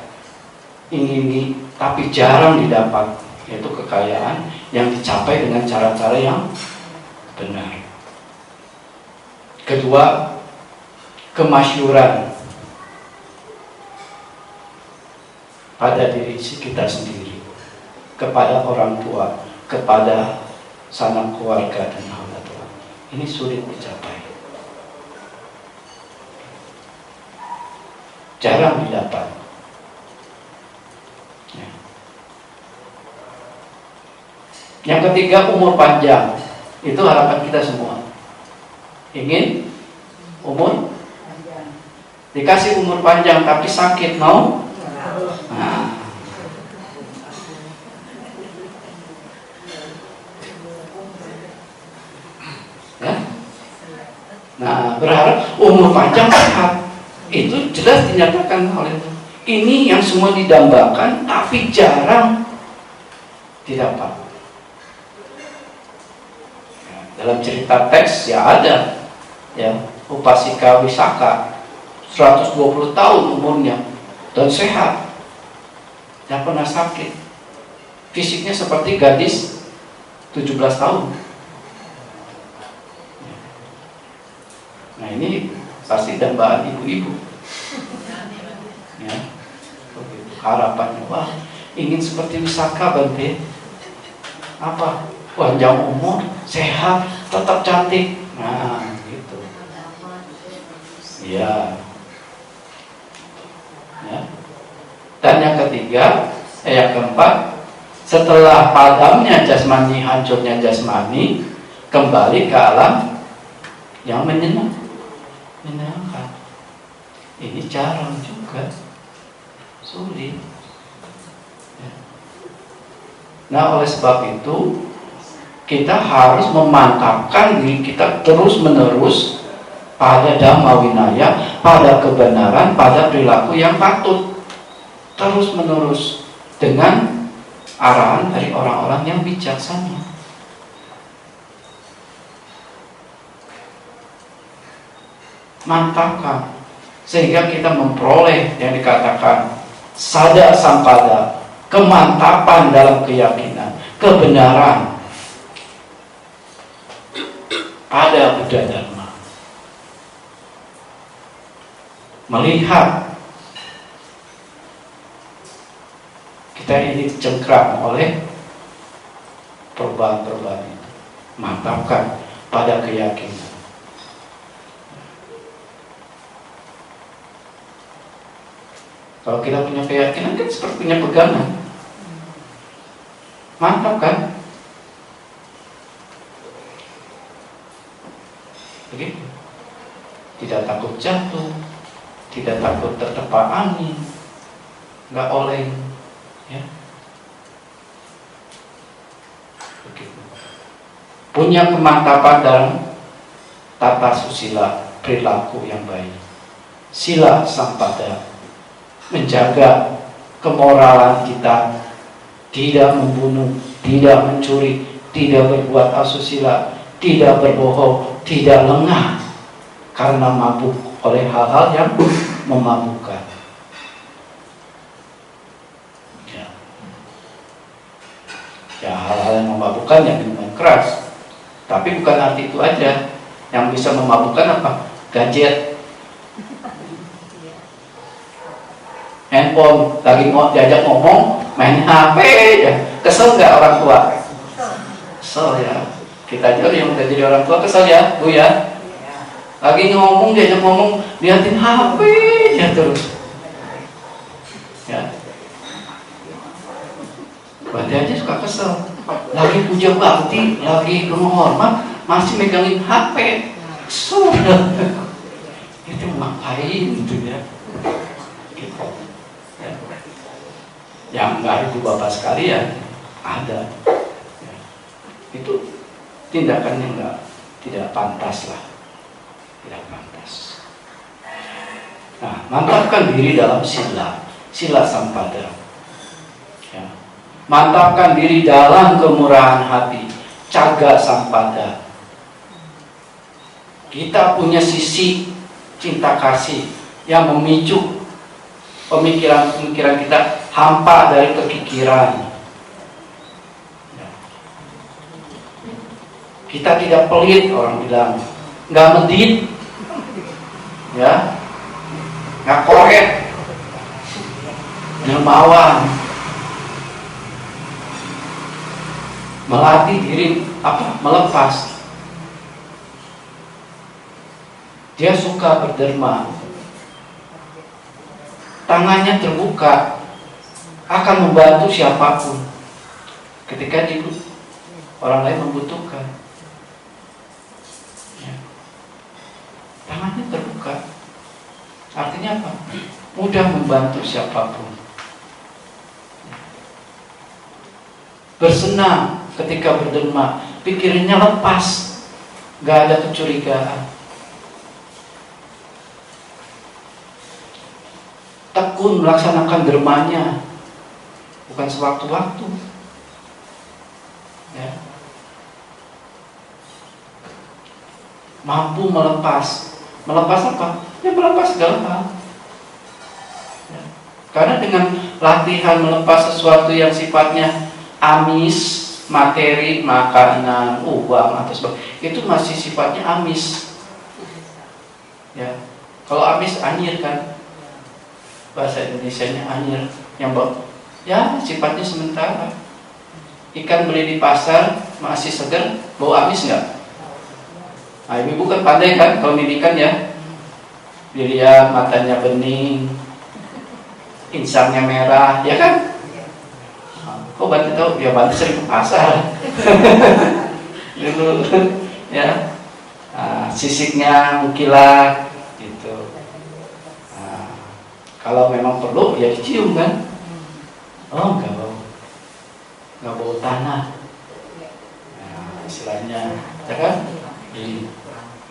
ingini, tapi jarang didapat, yaitu kekayaan yang dicapai dengan cara-cara yang benar. Kedua, kemasyhuran pada diri kita sendiri, kepada orang tua, kepada sanak keluarga dan hamba Tuhan. Ini sulit dicapai, jarang didapat. Ya. Yang ketiga, umur panjang. Itu harapan kita semua. Ingin umur panjang. Dikasih umur panjang tapi sakit, mau? Nah. Ya? Nah, berharap umur panjang sehat. Itu jelas dinyatakan oleh Tuhan. Ini yang semua didambakan tapi jarang didapat. Dalam cerita teks ya ada, ya, Upasika Wisaka 120 tahun umurnya dan sehat, tidak pernah sakit, fisiknya seperti gadis 17 tahun. Nah, ini pasti dambaan ibu-ibu, ya, harapannya, wah, ingin seperti Wisaka Bante, apa? Panjang umur, sehat, tetap cantik. Nah, gitu. Ya. Ya. Dan yang ketiga, yang keempat, setelah padamnya jasmani, hancurnya jasmani, kembali ke alam yang menyenangkan. Ini jarang juga, sulit. Ya. Nah, oleh sebab itu kita harus memantapkan diri kita terus-menerus pada Dhamma Winaya, pada kebenaran, pada perilaku yang patut, terus-menerus dengan arahan dari orang-orang yang bijaksana. Mantapkan sehingga kita memperoleh yang dikatakan sada sampada, kemantapan dalam keyakinan, kebenaran pada Buddha Dharma. Melihat kita ini dicengkram oleh perubahan-perubahan itu, mantapkan pada keyakinan. Kalau kita punya keyakinan kan seperti punya pegangan, mantap kan? Begitu. Tidak takut jatuh, tidak takut tertempa angin, nggak oleng, ya. Begitu. Punya kemantapan dalam tata susila, perilaku yang baik. Sila sampada, menjaga kemoralan kita, tidak membunuh, tidak mencuri, tidak berbuat asusila, tidak berbohong, tidak lengah karena mabuk oleh hal-hal yang memabukkan. Ya, hal-hal yang memabukkan, yang minuman keras. Tapi bukan arti itu aja. Yang bisa memabukkan apa? Gadget, handphone, lagi mau diajak ngomong, main HP ya. Kesel nggak orang tua? Kesel ya. Kita aja yang udah jadi orang tua kesel ya, Bu ya. Lagi ngomong, diajak ngomong, liatin HP ya terus. Ya. Berarti aja suka kesel. Lagi puja bakti, lagi menghormat, masih megangin HP. Itu ngapain gitu ya? Gitu. Ya. Yang enggak itu Bapak sekalian ada. Ya. Itu tindakan yang tidak pantas lah, tidak pantas. Nah, mantapkan diri dalam sila sampada. Ya. Mantapkan diri dalam kemurahan hati, caga sampada. Kita punya sisi cinta kasih yang memicu pemikiran-pemikiran kita hampa dari kekikiran. Ya. Kita tidak pelit, orang bilang, nggak medit, ya, nggak korek, dermawan, melatih diri melepas. Dia suka berderma, tangannya terbuka, akan membantu siapapun ketika orang lain membutuhkan. Ya. Tangannya terbuka, artinya apa? Mudah membantu siapapun. Bersenang ketika berderma, pikirannya lepas, gak ada kecurigaan. Tekun melaksanakan dermanya, bukan sewaktu-waktu. Ya. Mampu melepas apa? Ya melepas segala hal. Ya. Karena dengan latihan melepas sesuatu yang sifatnya amis, materi, makanan, uang atau sebagainya, itu masih sifatnya amis. Ya. Kalau amis anyir kan, bahasa Indonesianya anyir, yang ya sifatnya sementara. Ikan beli di pasar masih segar, bau amis nggak? Nah, ibu kan pandai kan kalau ikan ya. Dilihat matanya bening, insangnya merah, ya kan? Kok Bantu tahu? Ya Bantu sering ke pasar. Dulu, ya. Sisiknya mengkilat, gitu. Kalau memang perlu ya dicium kan? Oh nggak bau tanah. Nah, istilahnya, ya kan?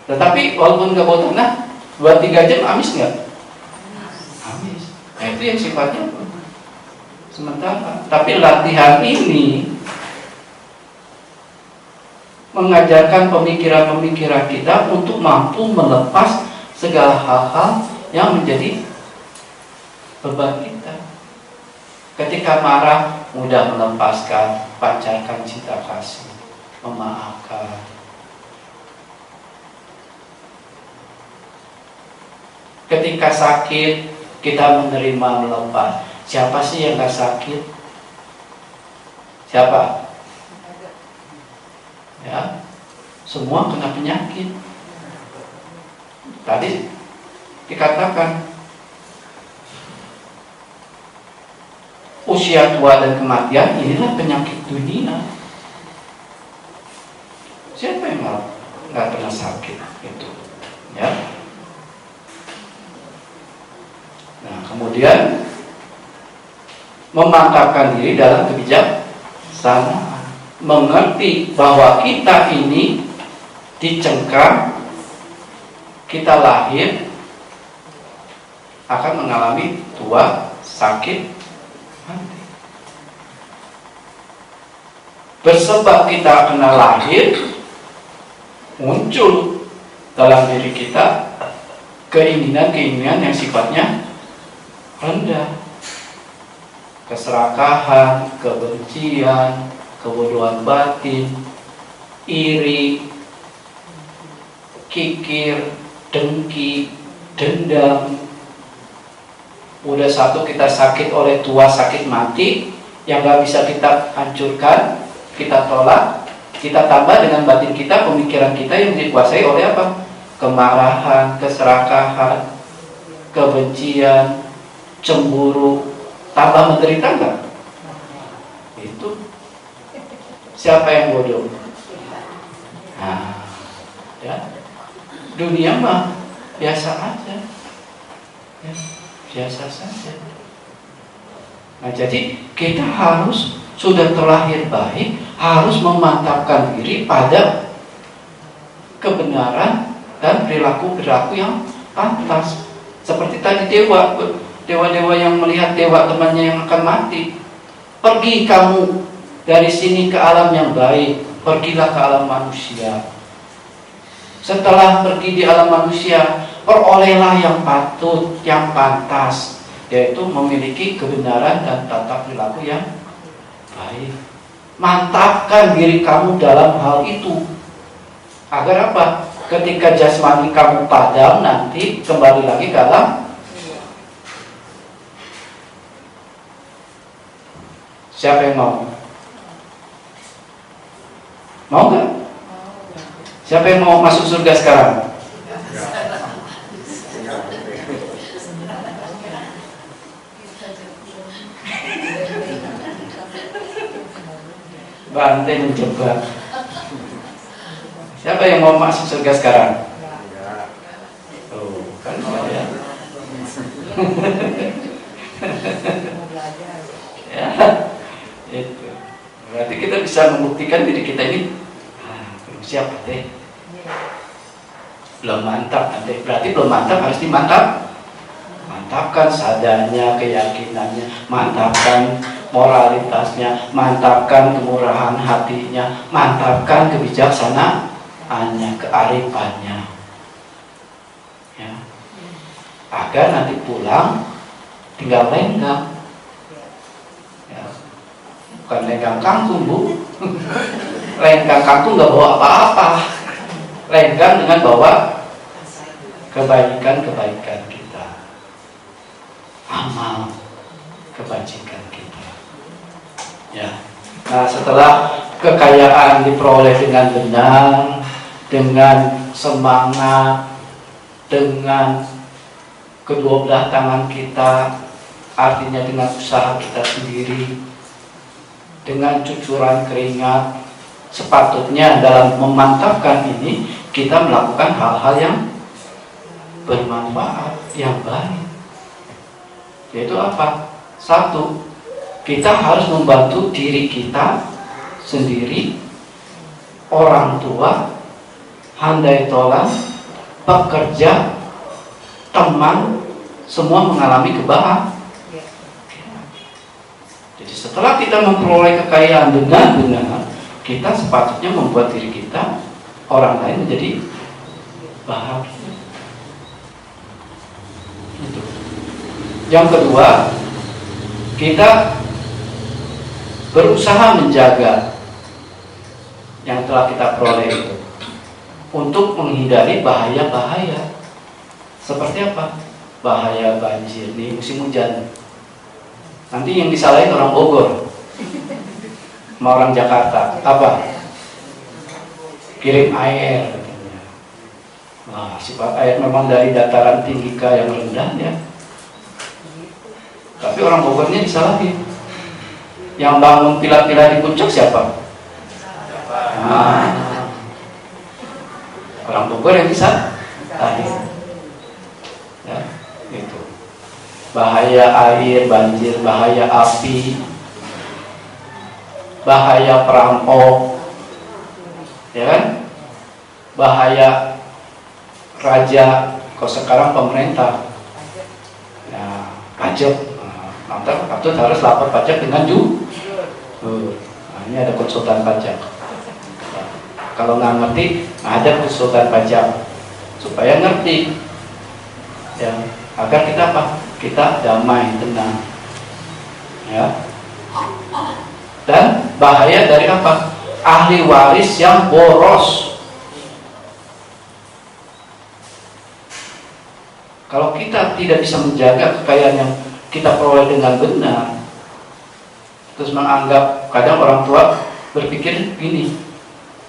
Tetapi walaupun nggak bau tanah, 2-3 jam amis nggak? Amis. Nah, itu yang sifatnya sementara. Tapi latihan ini mengajarkan pemikiran-pemikiran kita untuk mampu melepas segala hal-hal yang menjadi beban kita. Ketika marah, mudah melepaskan, pancarkan cinta kasih, memaafkan. Ketika sakit, kita menerima, melepas. Siapa sih yang gak sakit? Siapa? Ya, semua kena penyakit. Tadi dikatakan usia tua dan kematian inilah penyakit dunia. Siapa yang nggak pernah sakit itu, ya? Nah, kemudian memantapkan diri dalam kebijaksanaan, mengerti bahwa kita ini dicengkam, kita lahir akan mengalami tua, sakit, mati. Bersebab kita kena lahir, muncul dalam diri kita keinginan-keinginan yang sifatnya rendah, keserakahan, kebencian, kebodohan batin, iri, kikir, dengki, dendam. Udah satu kita sakit oleh tua, sakit mati yang gak bisa kita hancurkan, kita tolak, kita tambah dengan batin kita, pemikiran kita yang dikuasai oleh apa? Kemarahan, keserakahan, kebencian, cemburu, tambah menderita enggak? Itu siapa yang bodoh? Nah, ya. dunia mah biasa aja, ya, biasa saja. Nah, jadi kita harus sudah terlahir baik, harus memantapkan diri pada kebenaran dan perilaku-perilaku yang pantas. Seperti tadi dewa-dewa yang melihat dewa temannya yang akan mati. Pergi kamu dari sini ke alam yang baik, pergilah ke alam manusia. Setelah pergi di alam manusia, perolehlah yang patut, yang pantas, yaitu memiliki kebenaran dan tata perilaku yang baik. Mantapkan diri kamu dalam hal itu. Agar apa? Ketika jasmani kamu padam, nanti kembali lagi ke alam. Siapa yang mau? Mau gak? Siapa yang mau masuk surga sekarang? Bante mencoba. Siapa yang mau masuk surga sekarang? Oh, kan ya. Ya, itu. Berarti kita bisa membuktikan diri kita ini belum siap, deh. Belum mantap, nanti. Berarti belum mantap, harus dimantap. Mantapkan sadanya, keyakinannya, mantapkan moralitasnya, mantapkan kemurahan hatinya, mantapkan kebijaksanaannya, kearifannya, ya. Agar nanti pulang tinggal lenggang, ya. Bukan lenggang kangkung, Bu. Lenggang kangkung nggak bawa apa-apa, lenggang dengan bawa kebaikan-kebaikan kita, amal kebajikan kita. Ya. Nah, setelah kekayaan diperoleh dengan benar, dengan semangat, dengan kedua belah tangan kita, artinya dengan usaha kita sendiri, dengan cucuran keringat, sepatutnya dalam memantapkan ini kita melakukan hal-hal yang bermanfaat, yang baik. Yaitu apa? Satu, kita harus membantu diri kita sendiri, orang tua, handai tolan, pekerja, teman, semua mengalami kebahagiaan. Jadi setelah kita memperoleh kekayaan dengan benar, kita sepatutnya membuat diri kita, orang lain menjadi bahagia. Itu. Yang kedua, kita berusaha menjaga yang telah kita peroleh itu untuk menghindari bahaya-bahaya. Seperti apa? Bahaya banjir di musim hujan. Nanti yang disalahin orang Bogor sama orang Jakarta. Apa? Kirim air. Nah, sifat air memang dari dataran tinggi ke yang rendah, ya. Tapi orang Bogornya disalahin. Yang bangun pilar-pilar di puncak siapa? Nah, orang Bogor yang bisa tadi, ya, itu. Bahaya air, banjir, bahaya api, bahaya perampok, ya kan? Bahaya raja, kok sekarang pemerintah, ya, pajak. Mantap, patut harus lapor pajak dengan nah, ini ada konsultan pajak. Kalau nggak ngerti, ada konsultan pajak supaya ngerti, ya, agar kita apa? Kita damai, tenang, ya. Dan bahaya dari apa? Ahli waris yang boros. Kalau kita tidak bisa menjaga kekayaan yang kita peroleh dengan benar, terus menganggap, kadang orang tua berpikir gini,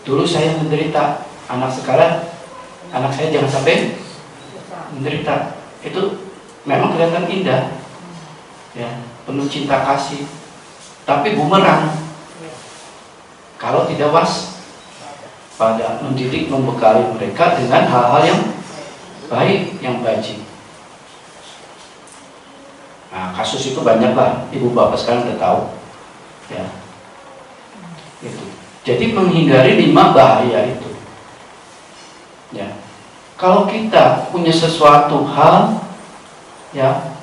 dulu saya menderita, anak saya jangan sampai menderita. Itu memang kelihatan indah, ya, penuh cinta kasih, tapi bumerang kalau tidak pada mendidik, membekali mereka dengan hal-hal yang baik, yang bajik. Nah, kasus itu banyak lah, ibu bapak sekarang udah tahu, ya. Itu. Jadi menghindari 5 bahaya itu. Ya. Kalau kita punya sesuatu hal, ya,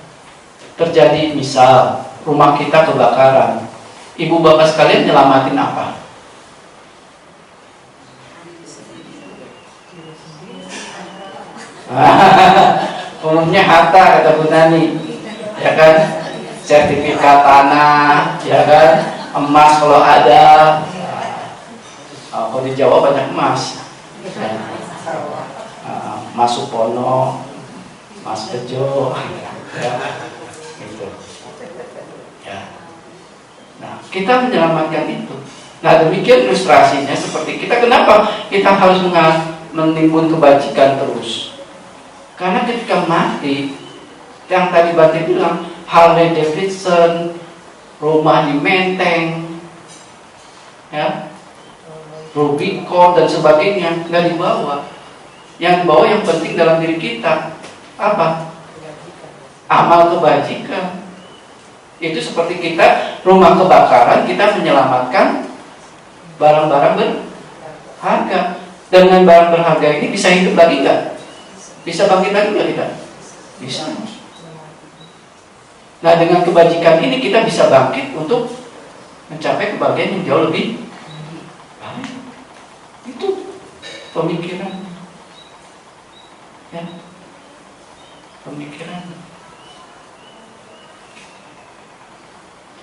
terjadi, misal rumah kita kebakaran, ibu bapak sekalian nyelamatin apa? Umumnya harta, kata Bu Nani, ya kan, sertifikat tanah, ya kan, emas kalau ada. Kalau di Jawa banyak emas, ya. Mas Supono, Mas Bejo, ya, gitu. Ya. Nah, kita menyelamatkan itu. Nah, demikian ilustrasinya seperti kita. Kenapa kita harus menimbun kebajikan terus? Karena ketika mati, yang tadi Bante bilang, Harley Davidson, rumah di Menteng, ya, Rubicon dan sebagainya, nggak dibawa. Yang dibawa yang penting dalam diri kita apa? Amal kebajikan. Itu seperti kita rumah kebakaran, kita menyelamatkan barang-barang berharga. Dengan barang berharga ini bisa hidup lagi nggak? Bisa bangkit lagi nggak kita? Bisa. Nah, dengan kebajikan ini kita bisa bangkit untuk mencapai kebahagiaan yang jauh lebih baik. Itu pemikiran, ya, pemikiran.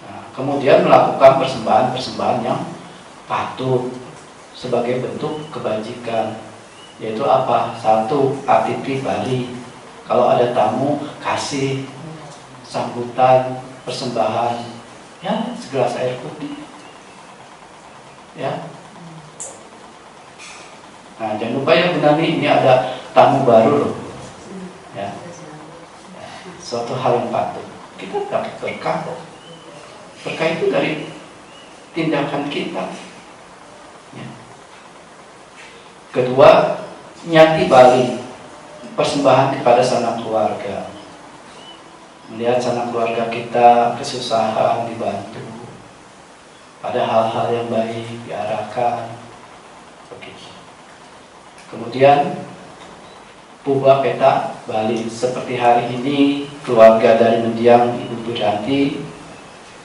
Nah, kemudian melakukan persembahan-persembahan yang patut sebagai bentuk kebajikan, yaitu apa? 1. Atipi Bali. Kalau ada tamu, kasih sambutan, persembahan, ya, segelas air putih, ya. Nah, jangan lupa ya Bu Nani, ini ada tamu baru loh, ya. Suatu hal yang patut kita dapat berkah. Berkah itu dari tindakan kita, ya. Kedua, nyati Bali, persembahan kepada sanak keluarga. Melihat sanak keluarga kita kesusahan, dibantu, pada hal-hal yang baik diarahkan, begitu. Kemudian Puba Peta Bali, seperti hari ini keluarga dari mendiang Ibu Buranti,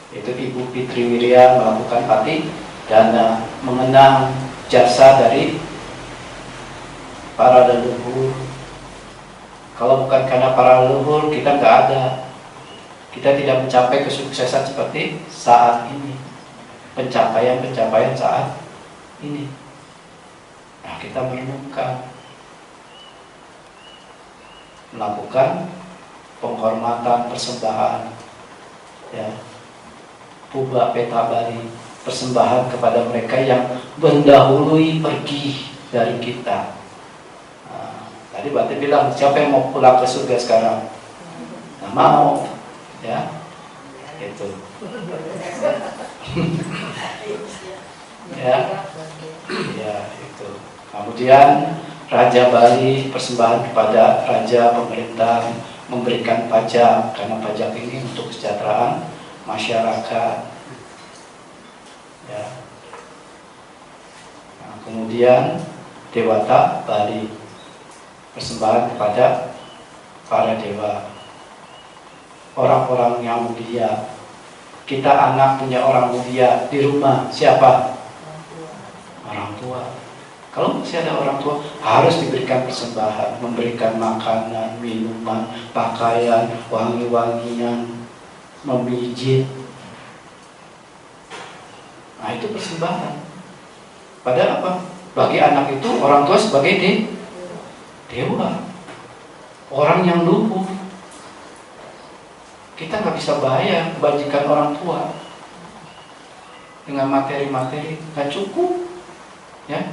yaitu Ibu Fitri Wirya, melakukan pati dana mengenang jasa dari para leluhur. Kalau bukan karena para leluhur, kita nggak ada. Kita tidak mencapai kesuksesan seperti saat ini, pencapaian-pencapaian saat ini. Nah, kita merenungkan, melakukan penghormatan, persembahan, ya, Puba Peta Bali, persembahan kepada mereka yang mendahului pergi dari kita. Nah, tadi Bante bilang, siapa yang mau pulang ke surga sekarang? Nah, mau, ya, itu. Ya, ya, itu. Kemudian Raja Bali, persembahan kepada Raja, pemerintah, memberikan pajak, karena pajak ini untuk kesejahteraan masyarakat, ya. Nah, kemudian Dewata Bali, persembahan kepada para dewa, orang-orang yang mulia. Kita anak punya orang mulia di rumah, siapa? Orang tua. Kalau masih ada orang tua, harus diberikan persembahan, memberikan makanan, minuman, pakaian, wangi-wangian, memijit. Nah, itu persembahan. Padahal apa? Bagi anak itu, orang tua sebagai dewa, orang yang luhur. Kita nggak bisa bayar kebajikan orang tua dengan materi-materi, nggak cukup, ya.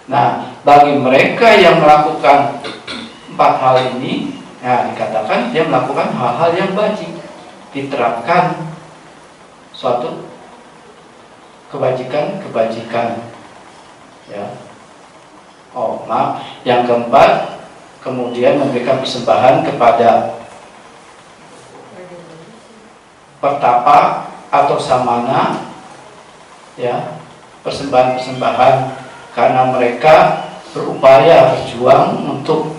Nah, bagi mereka yang melakukan 4 hal ini, nah, dikatakan dia melakukan hal-hal yang bajik, diterapkan suatu kebajikan-kebajikan, Ya. Oh, maaf. Yang keempat, kemudian memberikan persembahan kepada pertapa atau samana, ya, persembahan-persembahan karena mereka berupaya berjuang untuk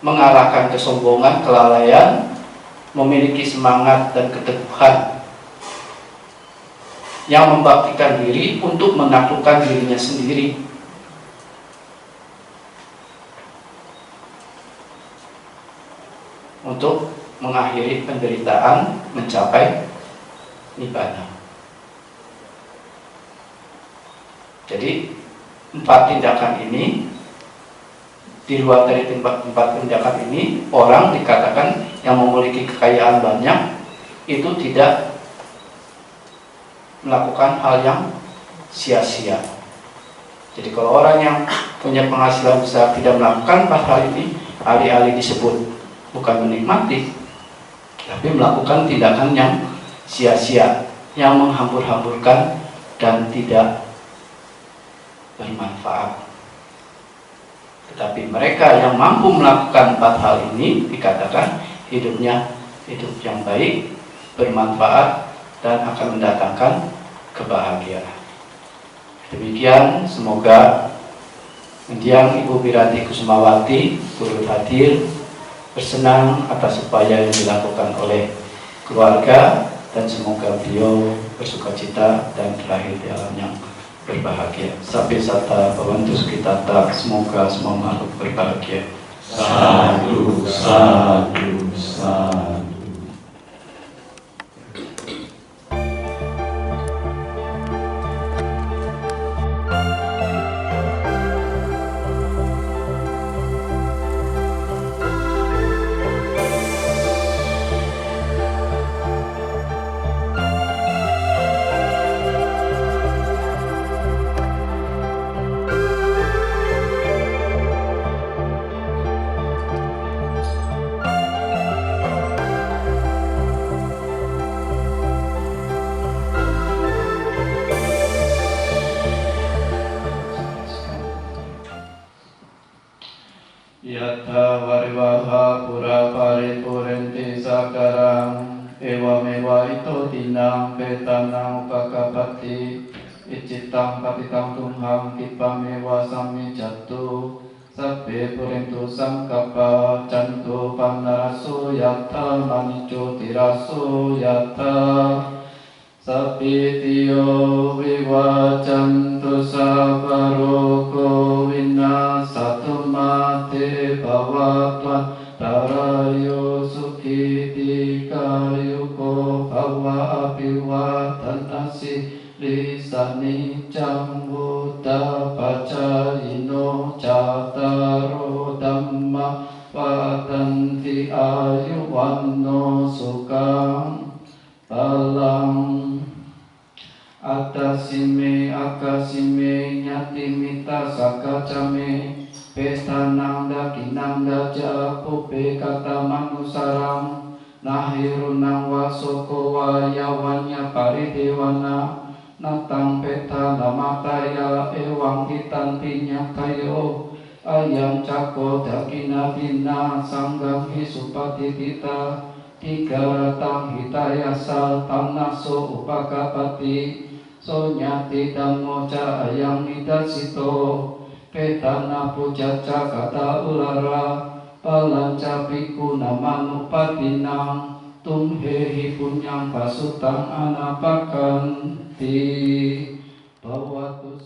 mengalahkan kesombongan, kelalaian, memiliki semangat dan keteguhan yang membaktikan diri untuk menaklukkan dirinya sendiri. Untuk mengakhiri penderitaan, mencapai nibbana. Jadi 4 tindakan ini, di luar dari 4 tindakan ini, orang dikatakan yang memiliki kekayaan banyak itu tidak melakukan hal yang sia-sia. Jadi kalau orang yang punya penghasilan besar tidak melakukan 4 hal ini, alih-alih disebut bukan menikmati, tapi melakukan tindakan yang sia-sia, yang menghambur-hamburkan dan tidak bermanfaat. Tetapi mereka yang mampu melakukan 4 hal ini dikatakan hidupnya hidup yang baik, bermanfaat, dan akan mendatangkan kebahagiaan. Demikian, semoga mendiang Ibu Wiranti Kusumawati turut hadir bersenang atas upaya yang dilakukan oleh keluarga, dan semoga beliau bersukacita dan terlahir di alam yang berbahagia. Sabe sata bawantu sukitata, semoga semua makhluk berbahagia. Sadu, sadu, sadu. Yatha varivaha pura paripurenti sakarang ewa mewa ito tinang petanang upakapati icitang patitang tumham kipamewa sami jatu sabbe purintu sangkapa cantu panarasu yatha manicu tirasu yatha Sapitiyo vivacantu sabaroko vinasatu mate bhavatva tarayo sukiti kayuko bhava abhivatanasi lisani cambuddha pacayino cataro dhamma vadanti ayuwanno sukang palang Atasime akasime nyatimita sakacame pestanang dakinang daja pupe kata manusarang nahirunang wasoko wayawanya paridewana natang peta namataya ewang hitantinya kayo ayam cako dakina bina sanggang hisupati tita tiga tang hitayasa tanaso upakapati sonyati dhammo ca ayang midasito petana pujaca kata ulara palanca biku namanupatinang tumhehi punyang pasutang anapakan ti bawatu